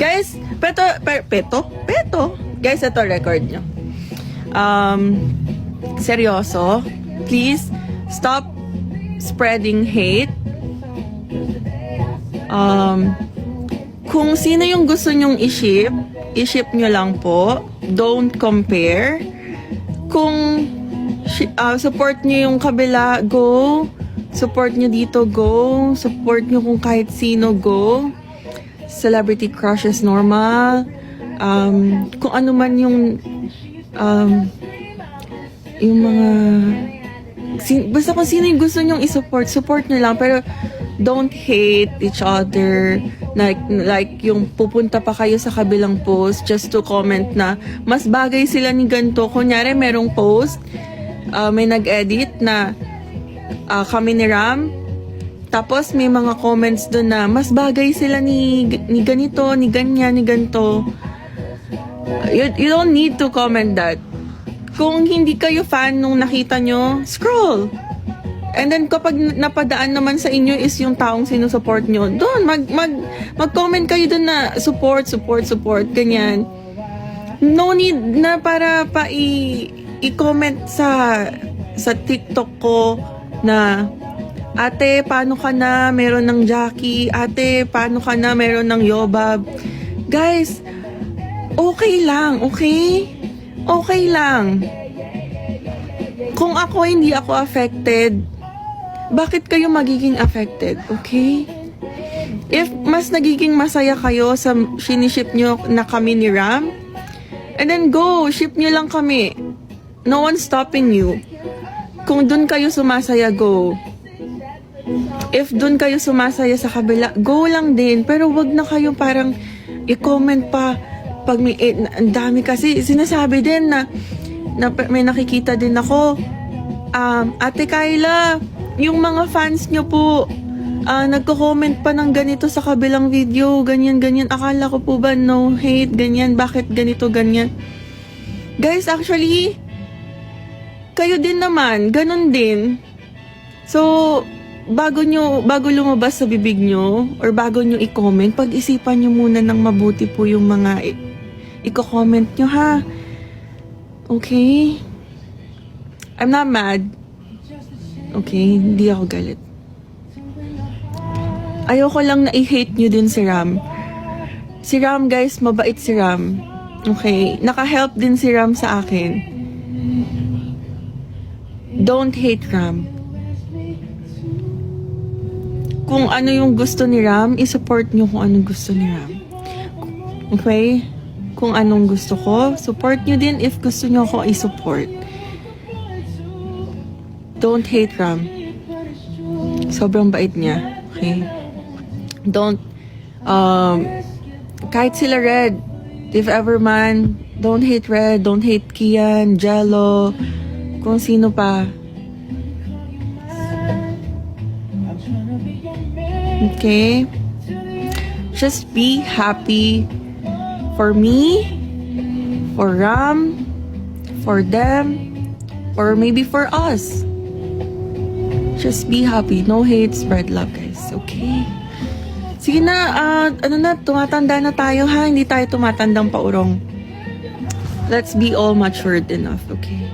Guys, peto. Guys, ito record nyo. Seryoso, please stop spreading hate. Kung sino yung gusto nyong i-ship nyo lang po. Don't compare. Kung support nyo yung kabila, go. Support nyo dito, go. Support nyo kung kahit sino, go. Celebrity crushes, normal. Kung ano man yung mga basta kung sino yung gusto nyong i-support, support nyo lang, pero don't hate each other. Like yung pupunta pa kayo sa kabilang post just to comment na mas bagay sila ni ganito. Kunyari merong post, may nag-edit na kami ni Ram, tapos may mga comments doon na mas bagay sila ni ganito, ni ganyan, ni ganito. You don't need to comment that. Kung hindi kayo fan nung nakita nyo, scroll. And then kapag napadaan naman sa inyo is yung taong sinusupport nyo, doon, mag-comment kayo doon na support, ganyan. No need na para i-comment sa TikTok ko na, ate, paano ka na meron ng Jackie? Ate, paano ka na meron ng Yobab? Guys, okay lang, okay? Okay lang. Kung ako hindi ako affected, bakit kayo magiging affected? Okay? If mas nagiging masaya kayo sa siniship nyo na kami ni Ram, and then go, ship nyo lang kami. No one's stopping you. Kung dun kayo sumasaya, go. If dun kayo sumasaya sa kabila, go lang din. Pero wag na kayo parang i-comment pa pag may ang dami kasi sinasabi din na may nakikita din ako, Ate Kyla, yung mga fans nyo po nagko-comment pa ng ganito sa kabilang video, ganyan, akala ko po ba no hate, ganyan, bakit ganito, ganyan. Guys, actually kayo din naman, ganun din. So bago lumabas sa bibig nyo or bago nyo i-comment, pag-isipan nyo muna ng mabuti po yung mga i-comment nyo, ha? Okay? I'm not mad. Okay? Hindi ako galit. Ayoko lang na i-hate nyo din si Ram. Si Ram, guys, mabait si Ram. Okay? Naka-help din si Ram sa akin. Don't hate Ram. Kung ano yung gusto ni Ram, i-support nyo kung anong gusto ni Ram. Okay? Kung anong gusto ko, support nyo din if gusto nyo ako i-support. Don't hate Ram. Sobrang bait niya. Okay? Don't, kahit sila Red, if ever man, don't hate Red, don't hate Kian, Jello, kung sino pa. Okay? Just be happy for me, for Ram, for them, or maybe for us. Just be happy. No hate, spread love, guys. Okay? Sige na, tumatanda na tayo, ha? Hindi tayo tumatandang paurong. Let's be all matured enough, okay?